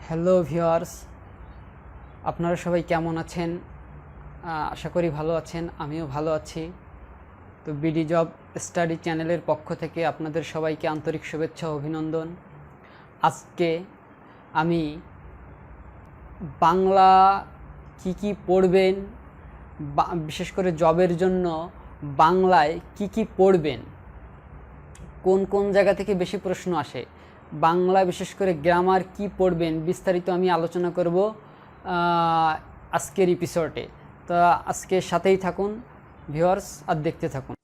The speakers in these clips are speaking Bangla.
হ্যালো ভিউয়ার্স, আপনারা সবাই কেমন আছেন? আশা করি ভালো আছেন। আমিও ভালো আছি। তো বিডি জব স্টাডি চ্যানেলের পক্ষ থেকে আপনাদের সবাইকে আন্তরিক শুভেচ্ছা ও অভিনন্দন। আজকে আমি বাংলা কি পড়বেন, বিশেষ করে জবের জন্য বাংলায় কি পড়বেন, কোন কোন জায়গা থেকে বেশি প্রশ্ন আসে, বাংলা বিশেষ করে গ্রামার কি পড়বেন, বিস্তারিত আমি আলোচনা করব আজকের এপিসোডে। তো আজকে সাথেই থাকুন ভিউয়ার্স আর দেখতে থাকুন।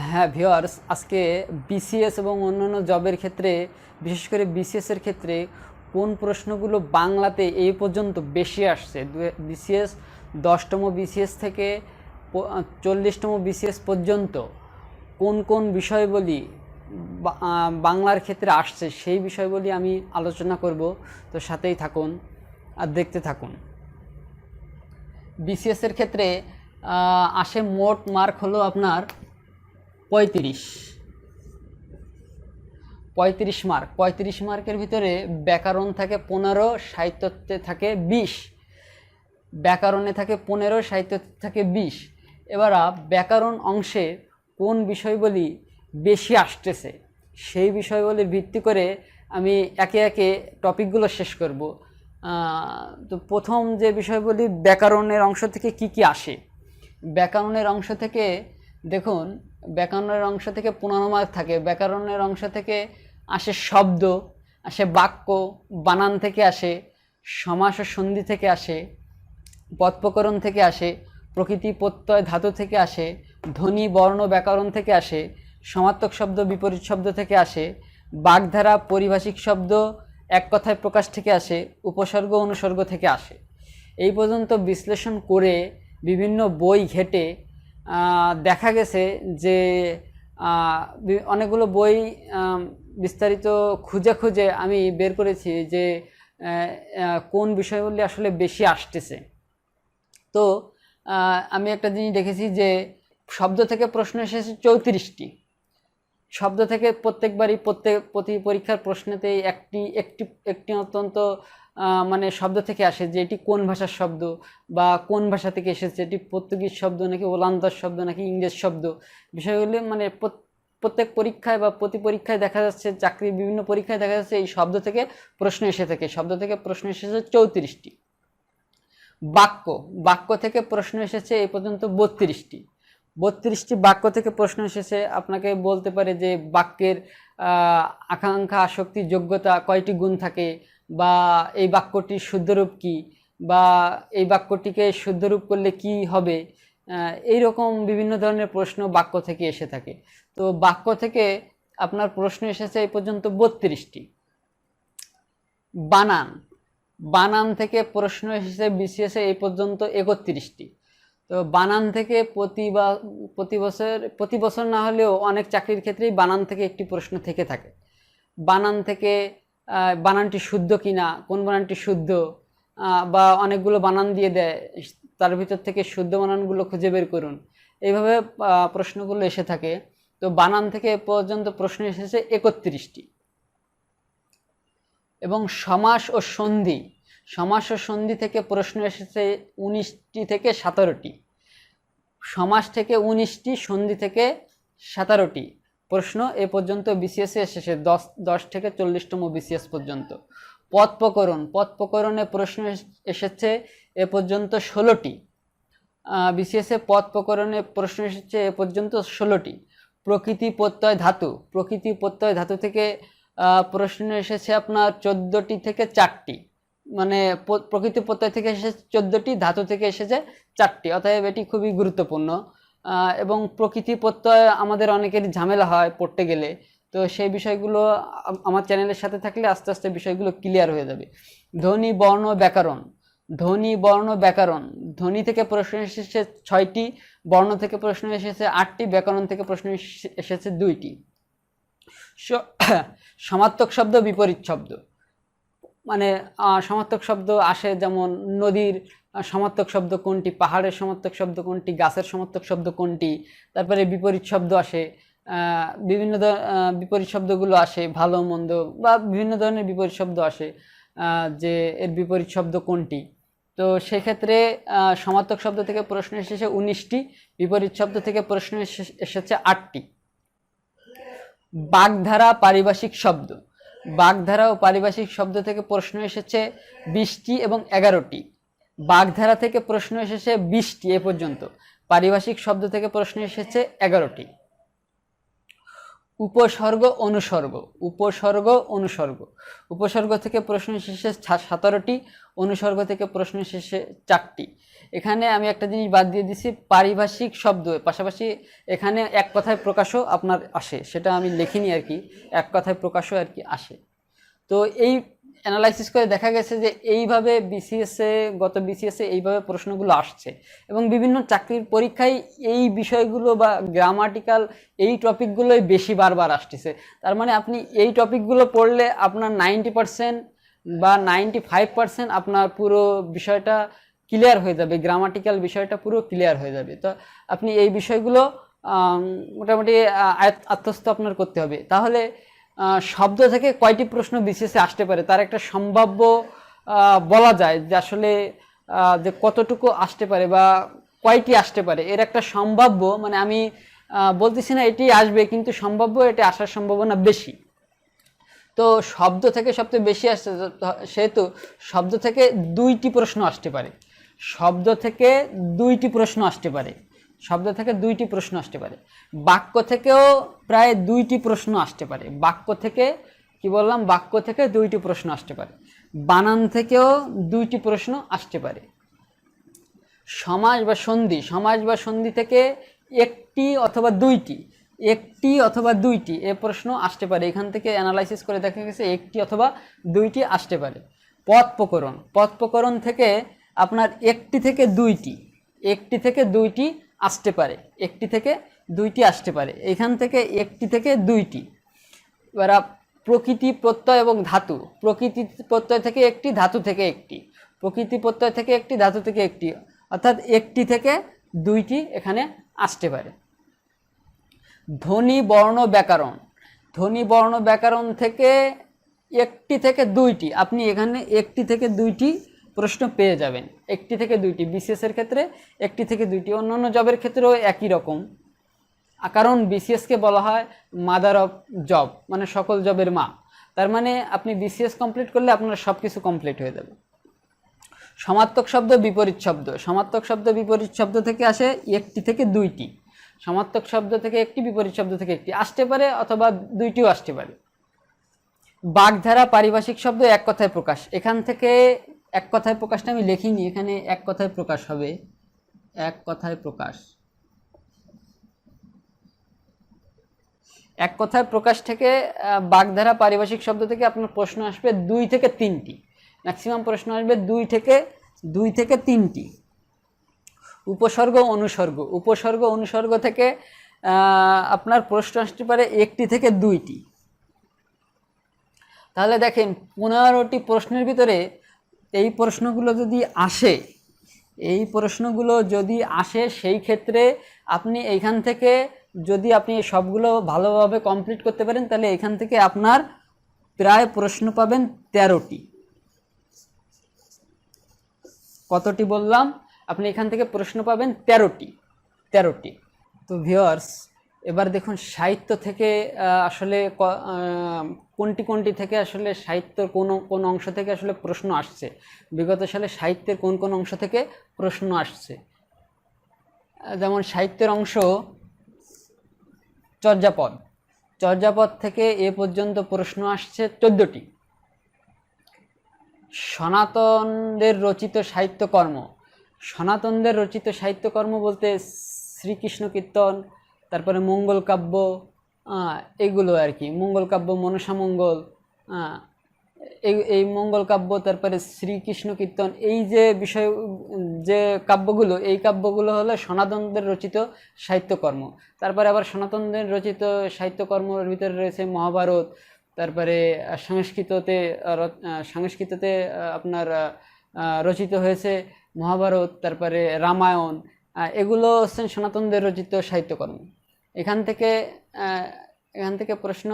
হ্যাঁ ভিউয়ার্স, আজকে বিসিএস এবং অন্যান্য জবের ক্ষেত্রে, বিশেষ করে বিসিএসের ক্ষেত্রে কোন প্রশ্নগুলো বাংলাতে এই পর্যন্ত বেশি আসছে, বিসিএস 10তম বিসিএস থেকে 40তম বিসিএস পর্যন্ত কোন কোন বিষয়গুলি বাংলার ক্ষেত্রে আসছে, সেই বিষয়গুলি আমি আলোচনা করব। তো সাথেই থাকুন আর দেখতে থাকুন। বিসিএসের ক্ষেত্রে আসে মোট মার্ক হলো আপনার 35 মার্ক। 35 মার্কের ভিতরে ব্যাকরণ থাকে 15, সাহিত্যতে থাকে 20। ব্যাকরণে থাকে 15, সাহিত্যতে থাকে 20। এবার ব্যাকরণ অংশে কোন বিষয়গুলি বেশি আসতেছে সেই বিষয়গুলির ভিত্তি করে আমি একে একে টপিকগুলো শেষ করব। তো প্রথম যে বিষয়গুলি ব্যাকরণের অংশ থেকে কি আসে, ব্যাকরণের অংশ থেকে দেখুন, ব্যাকরণের অংশ থেকে 15 মার্ক থাকে। ব্যাকরণের অংশ থেকে আসে শব্দ, আসে বাক্য, বানান থেকে আসে, সমাস ও সন্ধি থেকে আসে, পদপ্রকরণ থেকে আসে, প্রকৃতি প্রত্যয় ধাতু থেকে আসে, ধ্বনি বর্ণ ব্যাকরণ থেকে আসে, সমার্থক শব্দ বিপরীত শব্দ থেকে আসে, বাগধারা পরিভাষিক শব্দ এক কথায় প্রকাশ থেকে আসে, উপসর্গ অনুসর্গ থেকে আসে। এই পর্যন্ত বিশ্লেষণ করে বিভিন্ন বই ঘেটে দেখা গেছে যে অনেকগুলো বই বিস্তারিত খুঁজে আমি বের করেছি যে কোন বিষয়গুলি আসলে বেশি আসতেছে। তো আমি একটা জিনিস দেখেছি যে শব্দ থেকে প্রশ্ন এসেছে 34টি। শব্দ থেকে প্রত্যেকবারই প্রতি পরীক্ষার প্রশ্নেতেই একটি অত্যন্ত মানে শব্দ থেকে আসে যে এটি কোন ভাষার শব্দ বা কোন ভাষা থেকে এসেছে, এটি পর্তুগিজ শব্দ নাকি ওলান্দার শব্দ নাকি ইংরেজ শব্দ। বিষয়গুলি মানে প্রত্যেক পরীক্ষায় বা প্রতি পরীক্ষায় দেখা যাচ্ছে, চাকরির বিভিন্ন পরীক্ষায় দেখা যাচ্ছে এই শব্দ থেকে প্রশ্ন এসে থাকে। শব্দ থেকে প্রশ্ন এসেছে 34টি। বাক্য থেকে প্রশ্ন এসেছে এই পর্যন্ত 32টি। 32টি বাক্য থেকে প্রশ্ন এসেছে। আপনাকে বলতে পারে যে বাক্যের আকাঙ্ক্ষা, আসক্তি, যোগ্যতা কয়টি গুণ থাকে, বা এই বাক্যটির শুদ্ধরূপ কি, বা এই বাক্যটিকে শুদ্ধরূপ করলে কি হবে, এই রকম বিভিন্ন ধরনের প্রশ্ন বাক্য থেকে এসে থাকে। তো বাক্য থেকে আপনার প্রশ্ন এসেছে এই পর্যন্ত 32টি। বানান থেকে প্রশ্ন এসেছে বিসিএসে এই পর্যন্ত 31টি। তো বানান থেকে প্রতি বছর না হলেও অনেক চাকরির ক্ষেত্রেই বানান থেকে একটি প্রশ্ন থেকে থাকে। বানান থেকে বানানটি শুদ্ধ কিনা, কোন বানানটি শুদ্ধ, বা অনেকগুলো বানান দিয়ে দেয়, তার ভিতর থেকে শুদ্ধ বানানগুলো খুঁজে বের করুন। এইভাবে প্রশ্নগুলো এসে থাকে। তো বানান থেকে পর্যন্ত প্রশ্ন এসেছে 31টি। এবং সমাস ও সন্ধি থেকে প্রশ্ন এসেছে 19টি থেকে 17টি। সমাস থেকে 19টি, সন্ধি থেকে 17টি প্রশ্ন এ পর্যন্ত বিসিএসে এসেছে 10 থেকে 40তম বিসিএস পর্যন্ত। পদপ্রকরণে প্রশ্ন এসেছে এ পর্যন্ত 16টি। বিসিএসে পদপ্রকরণে প্রশ্ন এসেছে এ পর্যন্ত 16টি। প্রকৃতি প্রত্যয় ধাতু থেকে প্রশ্ন এসেছে আপনার 14টি থেকে 4টি। মানে প্রকৃতি প্রত্যয় থেকে এসেছে 14টি, ধাতু থেকে এসেছে 4টি। অতএব এটি খুবই গুরুত্বপূর্ণ। এবং প্রকৃতি প্রত্যয় আমাদের অনেকেরই ঝামেলা হয় পড়তে গেলে। তো সেই বিষয়গুলো আমার চ্যানেলের সাথে থাকলে আস্তে আস্তে বিষয়গুলো ক্লিয়ার হয়ে যাবে। ধ্বনি বর্ণ ব্যাকরণ। ধ্বনি থেকে প্রশ্ন এসেছে 6টি, বর্ণ থেকে প্রশ্ন এসেছে 8টি, ব্যাকরণ থেকে প্রশ্ন এসেছে 2টি। সমার্থক শব্দ বিপরীত শব্দ, মানে সমার্থক শব্দ আসে যেমন নদীর সমার্থক শব্দ কোনটি, পাহাড়ের সমার্থক শব্দ কোনটি, গাছের সমার্থক শব্দ কোনটি, তারপরে বিপরীত শব্দ আসে, বিভিন্ন বিপরীত শব্দগুলো আসে, ভালো মন্দ বা বিভিন্ন ধরনের বিপরীত শব্দ আসে, যে এর বিপরীত শব্দ কোনটি। তো সেক্ষেত্রে সমার্থক শব্দ থেকে প্রশ্ন এসেছে 19টি, বিপরীত শব্দ থেকে প্রশ্ন এসেছে 8টি। বাগধারা পারিভাষিক শব্দ, বাগধারা ও পারিভাষিক শব্দ থেকে প্রশ্ন এসেছে 20টি এবং 11টি। বাগধারা থেকে প্রশ্ন এসেছে 20টি এ পর্যন্ত, পারিভাষিক শব্দ থেকে প্রশ্ন এসেছে 11টি। উপসর্গ অনুসর্গ, উপসর্গ অনুসর্গ, উপসর্গ থেকে প্রশ্ন এসেছে 17টি, অনুসর্গ থেকে প্রশ্ন এসেছে 4টি। এখানে আমি একটা জিনিস বাদ দিয়ে দিছি, পারিভাষিক শব্দ পাশাপাশি এখানে এক কথায় প্রকাশও আপনার আসে, সেটা আমি লিখিনি আর কি, এক কথায় প্রকাশও আর কি আসে। তো এই অ্যানালাইসিস করে দেখা গেছে যে এইভাবে বিসিএসে, গত বিসিএসে এইভাবে প্রশ্নগুলো আসছে এবং বিভিন্ন চাকরির পরীক্ষায় এই বিষয়গুলো বা গ্রামাটিক্যাল এই টপিকগুলোই বেশি বারবার আসতেছে। তার মানে আপনি এই টপিকগুলো পড়লে আপনার 90% বা 95% আপনার পুরো বিষয়টা ক্লিয়ার হয়ে যাবে, গ্রামাটিক্যাল বিষয়টা পুরো ক্লিয়ার হয়ে যাবে। তো আপনি এই বিষয়গুলো মোটামুটি আত্মস্থ আপনার করতে হবে। তাহলে শব্দ থেকে কয়টি প্রশ্ন বিসিএসে আসতে পারে তার একটা সম্ভাব্য বলা যায় যে আসলে যে কতটুকু আসতে পারে বা কয়টি আসতে পারে, এর একটা সম্ভাব্য, মানে আমি বলতেছি না এটি আসবে, কিন্তু সম্ভাব্য এটি আসার সম্ভাবনা বেশি। তো শব্দ থেকে সবচেয়ে বেশি আসছে, সেহেতু শব্দ থেকে 2টি প্রশ্ন আসতে পারে, শব্দ থেকে 2টি প্রশ্ন আসতে পারে, শব্দ থেকে 2টি প্রশ্ন আসতে পারে। বাক্য থেকেও প্রায় 2টি প্রশ্ন আসতে পারে, বাক্য থেকে কি বললাম, বাক্য থেকে 2টি প্রশ্ন আসতে পারে। বানান থেকেও 2টি প্রশ্ন আসতে পারে। সমাস বা সন্ধি, সমাস বা সন্ধি থেকে 1টি অথবা 2টি, 1টি অথবা 2টি এ প্রশ্ন আসতে পারে। এখান থেকে অ্যানালাইসিস করে দেখা গেছে 1টি অথবা 2টি আসতে পারে। পদ প্রকরণ, পদ প্রকরণ থেকে আপনার 1টি থেকে 2টি, 1টি থেকে 2টি আসতে পারে, 1টি থেকে 2টি আসতে পারে। এখান থেকে 1টি থেকে 2টি। এবার প্রকৃতি প্রত্যয় এবং ধাতু, প্রকৃতি প্রত্যয় থেকে 1টি, ধাতু থেকে 1টি, প্রকৃতি প্রত্যয় থেকে 1টি, ধাতু থেকে 1টি, অর্থাৎ 1টি থেকে 2টি এখানে আসতে পারে। ধ্বনি বর্ণ ব্যাকরণ, ধ্বনি বর্ণ ব্যাকরণ থেকে 1টি থেকে 2টি, আপনি এখানে 1টি থেকে 2টি প্রশ্ন পেয়ে যাবেন, 1টি থেকে 2টি। বিসিএসের ক্ষেত্রে 1টি থেকে 2টি, অন্যান্য জবের ক্ষেত্রেও একই রকম, কারণ বিসিএসকে বলা হয় মাদার অফ জব, মানে সকল জবের মা। তার মানে আপনি বিসিএস কমপ্লিট করলে আপনার সব কিছু কমপ্লিট হয়ে যাবে। সমার্থক শব্দ বিপরীত শব্দ, সমার্থক শব্দ বিপরীত শব্দ থেকে আসে 1টি থেকে 2টি, সমার্থক শব্দ থেকে 1টি, বিপরীত শব্দ থেকে 1টি আসতে পারে অথবা 2টিও আসতে পারে। বাগধারা পারিভাষিক শব্দ এক কথায় প্রকাশ, এখান থেকে এক কথায় প্রকাশটা আমি লিখিনি, এখানে এক কথায় প্রকাশ হবে, এক কথায় প্রকাশ। এক কথায় প্রকাশ থেকে বাগধারা পারিভাষিক শব্দ থেকে আপনার প্রশ্ন আসবে 2 থেকে 3টি, ম্যাক্সিমাম প্রশ্ন আসবে 2 থেকে 3টি। উপসর্গ অনুসর্গ, উপসর্গ অনুসর্গ থেকে আপনার প্রশ্ন আসতে পারে 1টি থেকে 2টি। তাহলে দেখেন 15টি প্রশ্নের ভিতরে এই প্রশ্নগুলো যদি আসে, এই প্রশ্নগুলো যদি আসে, সেই ক্ষেত্রে আপনি এইখান থেকে যদি আপনি সবগুলো ভালোভাবে কমপ্লিট করতে পারেন, তাহলে এখান থেকে আপনার প্রায় প্রশ্ন পাবেন 13টি। কতটি বললাম? আপনি এখান থেকে প্রশ্ন পাবেন 13টি। তো ভিউয়ার্স, এবার দেখুন সাহিত্য থেকে আসলে কোনটি থেকে আসলে সাহিত্যের কোন অংশ থেকে আসলে প্রশ্ন আসছে, বিগত সালে সাহিত্যের কোন অংশ থেকে প্রশ্ন আসছে। যেমন সাহিত্যের অংশ চর্যাপদ, চর্যাপদ থেকে এ পর্যন্ত প্রশ্ন আসছে 14টি। সনাতনদের রচিত সাহিত্যকর্ম, সনাতনদের রচিত সাহিত্যকর্ম বলতে শ্রীকৃষ্ণ কীর্তন, তারপরে মঙ্গল কাব্য, এগুলো আর কি, মঙ্গল কাব্য, মনসা মঙ্গল, এই মঙ্গল কাব্য, তারপরে শ্রীকৃষ্ণ কীর্তন, এই যে বিষয় যে কাব্যগুলো, এই কাব্যগুলো হলো সনাতনদের রচিত সাহিত্যকর্ম। তারপরে আবার সনাতনদের রচিত সাহিত্যকর্মের ভিতরে রয়েছে মহাভারত, তারপরে সংস্কৃততে আপনার রচিত হয়েছে মহাভারত, তারপরে রামায়ণ, এগুলো হচ্ছে সনাতনদের রচিত সাহিত্যকর্ম। এখান থেকে প্রশ্ন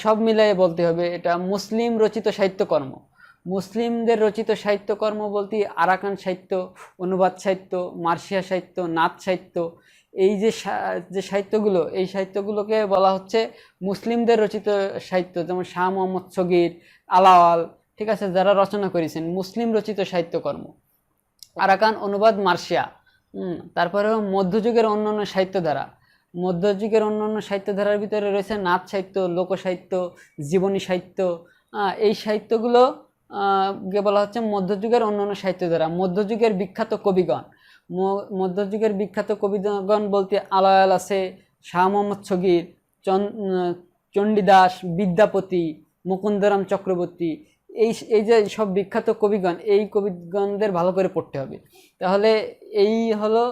সব মিলিয়ে বলতে হবে এটা মুসলিম রচিত সাহিত্যকর্ম। মুসলিমদের রচিত সাহিত্যকর্ম বলতে আরাকান সাহিত্য, অনুবাদ সাহিত্য, মার্শিয়া সাহিত্য, নাথ সাহিত্য, এই যে সাহিত্যগুলো, এই সাহিত্যগুলোকে বলা হচ্ছে মুসলিমদের রচিত সাহিত্য। যেমন শাহ মোহাম্মদ সগীর, আলাওয়াল, ঠিক আছে, যারা রচনা করেছেন মুসলিম রচিত সাহিত্যকর্ম। আরাকান, অনুবাদ, মার্শিয়া। তারপরেও মধ্যযুগের অন্যান্য সাহিত্যধারা। মধ্যযুগের অন্যান্য সাহিত্যধারার ভিতরে রয়েছে নাথ সাহিত্য, লোকসাহিত্য, জীবনী সাহিত্য। এই সাহিত্যগুলো কে বলা হচ্ছে মধ্যযুগের অন্যান্য সাহিত্যধারা। মধ্যযুগের বিখ্যাত কবিগণ, মধ্যযুগের বিখ্যাত কবিগণ বলতে আলাওয়াল আছে, শাহ মোহাম্মদ সগীর, চণ্ডীদাস, বিদ্যাপতি, মুকুন্দরাম চক্রবর্তী, এই যে সব বিখ্যাত কবিগণ, এই কবিগণদের ভালো করে পড়তে হবে। তাহলে এই হলো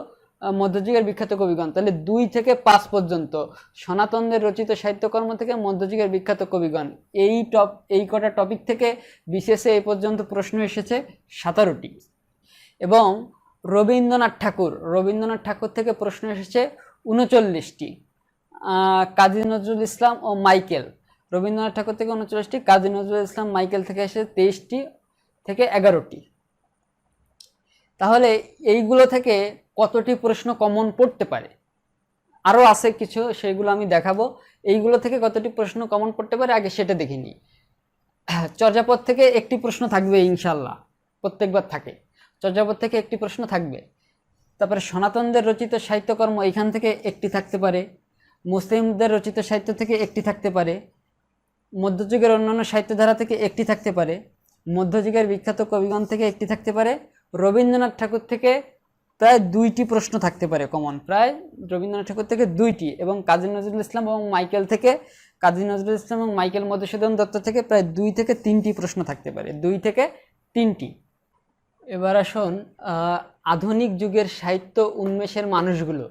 মধ্যযুগের বিখ্যাত কবিগণ। তাহলে 2 থেকে 5 পর্যন্ত সনাতনদের রচিত সাহিত্যকর্ম থেকে মধ্যযুগের বিখ্যাত কবিগণ, এই কটা টপিক থেকে বিশেষে এই পর্যন্ত প্রশ্ন এসেছে 17টি। এবং রবীন্দ্রনাথ ঠাকুর থেকে প্রশ্ন এসেছে 39টি। কাজী নজরুল ইসলাম ও মাইকেল, রবীন্দ্রনাথ ঠাকুর থেকে 39টি, কাজী নজরুল ইসলাম মাইকেল থেকে এসেছে 23টি থেকে 11টি। তাহলে এইগুলো থেকে কতটি প্রশ্ন কমন পড়তে পারে? আরও আছে কিছু, সেগুলো আমি দেখাবো। এইগুলো থেকে কতটি প্রশ্ন কমন পড়তে পারে আগে সেটা দেখে নিই। চর্যাপদ থেকে একটি প্রশ্ন থাকবে ইনশাল্লাহ, প্রত্যেকবার থাকে। চর্যাপদ থেকে একটি প্রশ্ন থাকবে। তারপরে সনাতনদের রচিত সাহিত্যকর্ম, এখান থেকে একটি থাকতে পারে। মুসলিমদের রচিত সাহিত্য থেকে একটি থাকতে পারে। মধ্যযুগের অন্যান্য সাহিত্যধারা থেকে একটি থাকতে পারে। মধ্যযুগের বিখ্যাত কবিগণ থেকে একটি থাকতে পারে। রবীন্দ্রনাথ ঠাকুর থেকে প্রায় 2টি প্রশ্ন থাকতে পারে কমন, প্রায় রবীন্দ্রনাথ ঠাকুর থেকে 2টি, এবং কাজী নজরুল ইসলাম এবং মাইকেল থেকে, কাজী নজরুল ইসলাম এবং মাইকেল মধুসূদন দত্ত থেকে প্রায় 2 থেকে 3টি প্রশ্ন থাকতে পারে, 2 থেকে 3টি। এবার আসুন আধুনিক যুগের সাহিত্য উন্মেষের মানুষগুলো,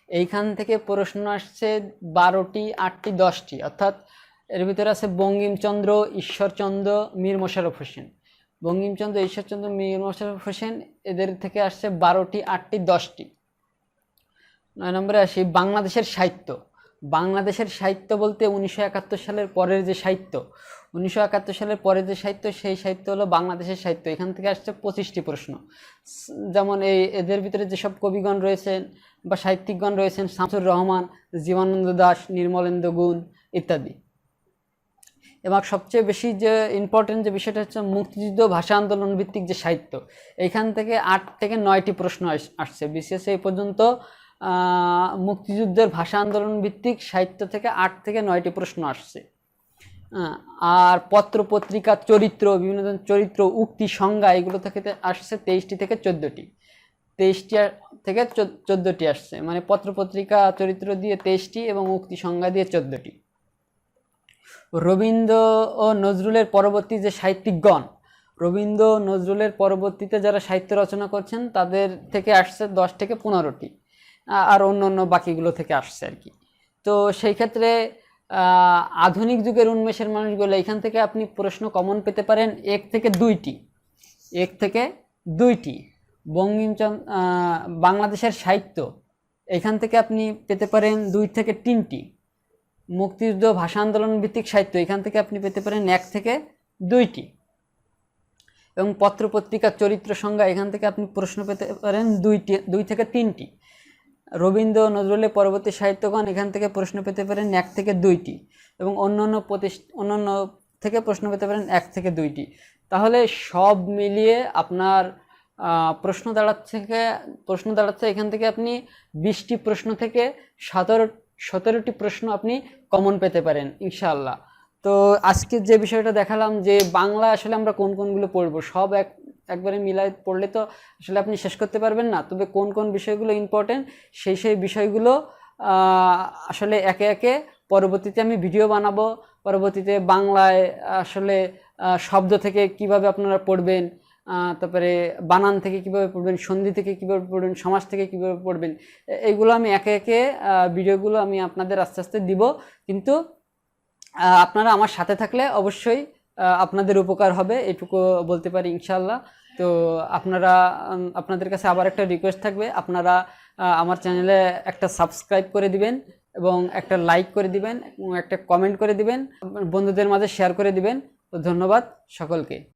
এইখান থেকে প্রশ্ন আসছে 12টি, 8টি, 10টি, অর্থাৎ এর ভিতরে আছে বঙ্কিমচন্দ্র, ঈশ্বরচন্দ্র, মীর মোশাররফ হোসেন। বঙ্কিমচন্দ্র, ঈশ্বরচন্দ্র, মীর মোশাররফ হোসেন, এদের থেকে আসছে 12টি, 8টি, 10টি। 9 নম্বরে আসি বাংলাদেশের সাহিত্য। বাংলাদেশের সাহিত্য বলতে 1971 সালের পরের যে সাহিত্য, 1971 সালের পরের যে সাহিত্য, সেই সাহিত্য হলো বাংলাদেশের সাহিত্য। এখান থেকে আসছে 25টি প্রশ্ন। যেমন এদের ভিতরে যেসব কবিগণ রয়েছেন বা সাহিত্যিকগণ রয়েছেন, শামসুর রহমান, জীবনানন্দ দাশ, নির্মলেন্দু গুণ ইত্যাদি। এবং সবচেয়ে বেশি যে ইম্পর্টেন্ট যে বিষয়টা হচ্ছে মুক্তিযুদ্ধ ভাষা আন্দোলন ভিত্তিক যে সাহিত্য, এইখান থেকে 8 থেকে 9টি প্রশ্ন আসছে। বিশেষ এই পর্যন্ত মুক্তিযুদ্ধের ভাষা আন্দোলন ভিত্তিক সাহিত্য থেকে 8 থেকে 9টি প্রশ্ন আসছে। আর পত্র পত্রিকা, চরিত্র, বিভিন্ন ধরনের চরিত্র, উক্তি, সংজ্ঞা, এগুলো থেকে আসছে 23টি থেকে 14টি। 23টি থেকে 14টি আসছে, মানে পত্র পত্রিকা চরিত্র দিয়ে 23টি এবং উক্তি সংজ্ঞা দিয়ে 14টি। রবীন্দ্র ও নজরুলের পরবর্তী যে সাহিত্যিকগণ, রবীন্দ্র নজরুলের পরবর্তীতে যারা সাহিত্য রচনা করছেন তাদের থেকে আসছে 10 থেকে 15টি, আর অন্য বাকিগুলো থেকে আসছে আর কি। তো সেই ক্ষেত্রে আধুনিক যুগের উন্মেষের মানুষগুলো, এখান থেকে আপনি প্রশ্ন কমন পেতে পারেন 1 থেকে 2টি, 1 থেকে 2টি। বঙ্কিমচন্দ্র, বাংলাদেশের সাহিত্য, এখান থেকে আপনি পেতে পারেন 2 থেকে 3টি। মুক্তিযুদ্ধ ভাষা আন্দোলন ভিত্তিক সাহিত্য, এখান থেকে আপনি পেতে পারেন 1 থেকে 2টি। এবং পত্র পত্রিকা চরিত্র সংজ্ঞা, এখান থেকে আপনি প্রশ্ন পেতে পারেন 2 থেকে 3টি। রবীন্দ্র নজরুলের পরবর্তী সাহিত্যগণ, এখান থেকে প্রশ্ন পেতে পারেন 1 থেকে 2টি। এবং অন্যান্য থেকে প্রশ্ন পেতে পারেন 1 থেকে 2টি। তাহলে সব মিলিয়ে আপনার প্রশ্ন দাঁড়াচ্ছে এখান থেকে আপনি 20টি প্রশ্ন থেকে 17টি প্রশ্ন আপনি কমন পেতে পারেন ইনশাআল্লাহ। তো আজকে যে বিষয়টা দেখালাম যে বাংলা আসলে আমরা কোনগুলো পড়বো, সব একবারে মিলাই পড়লে তো আসলে আপনি শেষ করতে পারবেন না। তবে কোন বিষয়গুলো ইম্পর্টেন্ট সেই বিষয়গুলো আসলে একে একে পরবর্তীতে আমি ভিডিও বানাবো। পরবর্তীতে বাংলায় আসলে শব্দ থেকে কিভাবে আপনারা পড়বেন, তারপরে বানান থেকে কিভাবে পড়বেন, সন্ধি থেকে কিভাবে পড়বেন, সমাস থেকে কিভাবে পড়বেন, এইগুলো আমি একে একে ভিডিওগুলো আমি আপনাদের আস্তে আস্তে দিব। কিন্তু আপনারা আমার সাথে থাকলে অবশ্যই আপনাদের উপকার হবে, এটুকু বলতে পারি ইনশাআল্লাহ। তো আপনাদের কাছে আবার একটা রিকোয়েস্ট থাকবে, আপনারা আমার চ্যানেলে একটা সাবস্ক্রাইব করে দিবেন এবং একটা লাইক করে দিবেন এবং একটা কমেন্ট করে দিবেন, বন্ধুদের মাঝে শেয়ার করে দিবেন। তো ধন্যবাদ সকলকে।